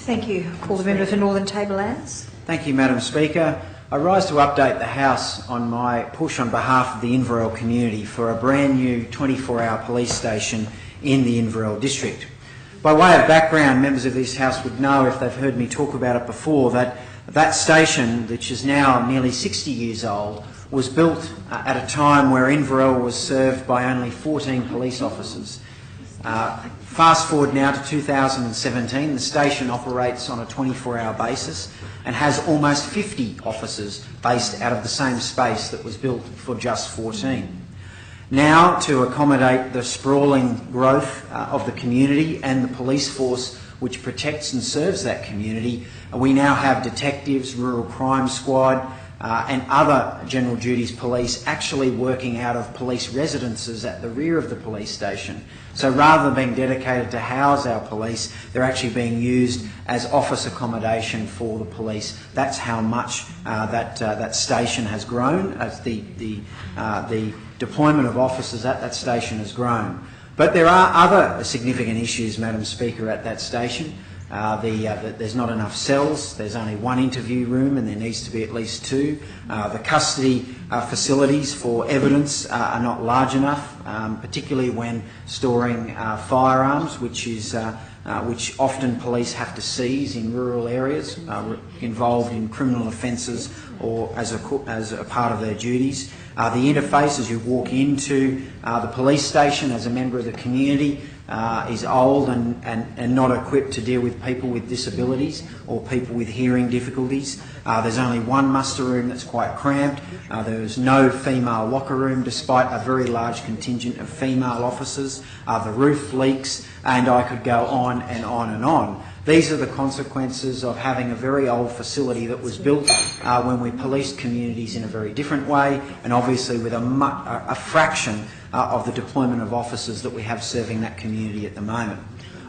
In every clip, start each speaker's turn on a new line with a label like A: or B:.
A: Thank you. Call the member for Northern Tablelands.
B: Thank you, Madam Speaker. I rise to update the House on my push on behalf of the Inverell community for a brand new 24-hour police station in the Inverell district. By way of background, members of this House would know, if they've heard me talk about it before, that that station, which is now nearly 60 years old, was built at a time where Inverell was served by only 14 police officers. Fast forward now to 2017, the station operates on a 24-hour basis and has almost 50 officers based out of the same space that was built for just 14. Now, to accommodate the sprawling growth of the community and the police force which protects and serves that community, we now have detectives, rural crime squad and other general duties police actually working out of police residences at the rear of the police station. So rather than being dedicated to house our police, they're actually being used as office accommodation for the police. That's how much that station has grown, as the deployment of officers at that station has grown. But there are other significant issues, Madam Speaker, at that station. There's not enough cells, there's only one interview room and there needs to be at least two. The custody facilities for evidence are not large enough, particularly when storing firearms, which often police have to seize in rural areas involved in criminal offences or as a part of their duties. The interface as you walk into the police station as a member of the community is old and not equipped to deal with people with disabilities or people with hearing difficulties. There's only one muster room that's quite cramped. There's no female locker room despite a very large contingent of female officers. The roof leaks, and I could go on and on and on. These are the consequences of having a very old facility that was built when we policed communities in a very different way, and obviously with a fraction of the deployment of officers that we have serving that community at the moment.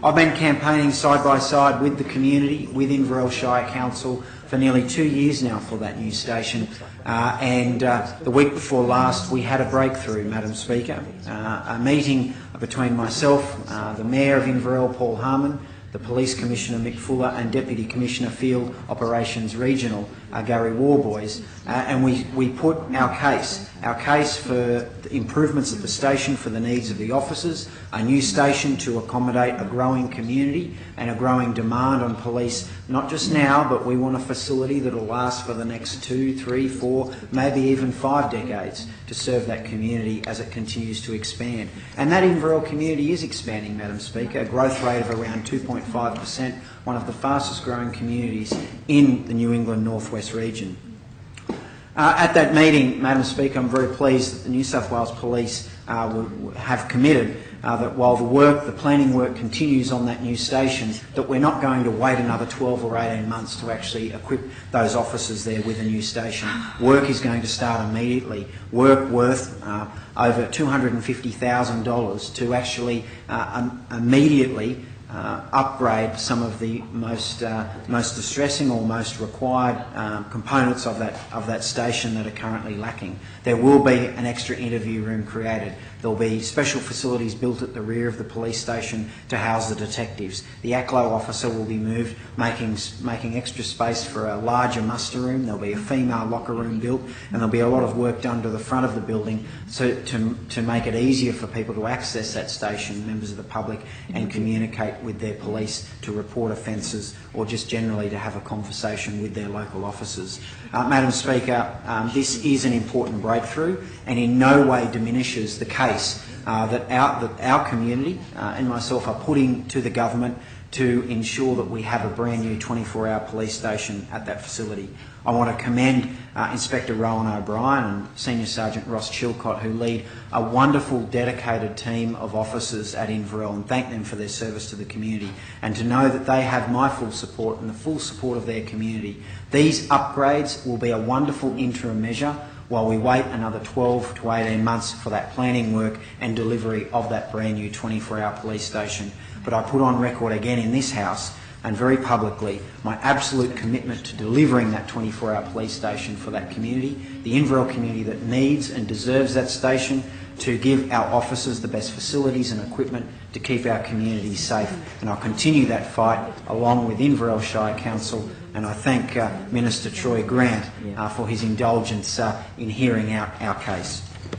B: I've been campaigning side by side with the community, with Inverell Shire Council, for nearly 2 years now for that new station, and the week before last we had a breakthrough, Madam Speaker. A meeting between myself, the Mayor of Inverell, Paul Harmon, the Police Commissioner Mick Fuller and Deputy Commissioner Field Operations Regional Gary Warboys, and we put our case for the improvements at the station for the needs of the officers, a new station to accommodate a growing community and a growing demand on police, not just now, but we want a facility that will last for the next 2, 3, 4, maybe even 5 decades to serve that community as it continues to expand. And that Inverell community is expanding, Madam Speaker, a growth rate of around 2.5%, one of the fastest growing communities in the New England Northwest region. At that meeting, Madam Speaker, I'm very pleased that the New South Wales Police have committed that while the planning work continues on that new station, that we're not going to wait another 12 or 18 months to actually equip those officers there with a new station. Work is going to start immediately. Work worth over $250,000 to actually immediately upgrade some of the most distressing or most required components of that station that are currently lacking. There will be an extra interview room created. There will be special facilities built at the rear of the police station to house the detectives. The ACLO officer will be moved, making extra space for a larger muster room. There will be a female locker room built, and there will be a lot of work done to the front of the building to make it easier for people to access that station, members of the public, and communicate with their police to report offences or just generally to have a conversation with their local officers. Madam Speaker, this is an important breakthrough and in no way diminishes the case that our community and myself are putting to the government to ensure that we have a brand new 24-hour police station at that facility. I want to commend Inspector Rowan O'Brien and Senior Sergeant Ross Chilcott, who lead a wonderful, dedicated team of officers at Inverell, and thank them for their service to the community, and to know that they have my full support and the full support of their community. These upgrades will be a wonderful interim measure while we wait another 12 to 18 months for that planning work and delivery of that brand new 24-hour police station. But I put on record again in this House and very publicly my absolute commitment to delivering that 24-hour police station for that community, the Inverell community that needs and deserves that station, to give our officers the best facilities and equipment to keep our communities safe, and I'll continue that fight along with Inverell Shire Council, and I thank Minister Troy Grant for his indulgence in hearing out our case.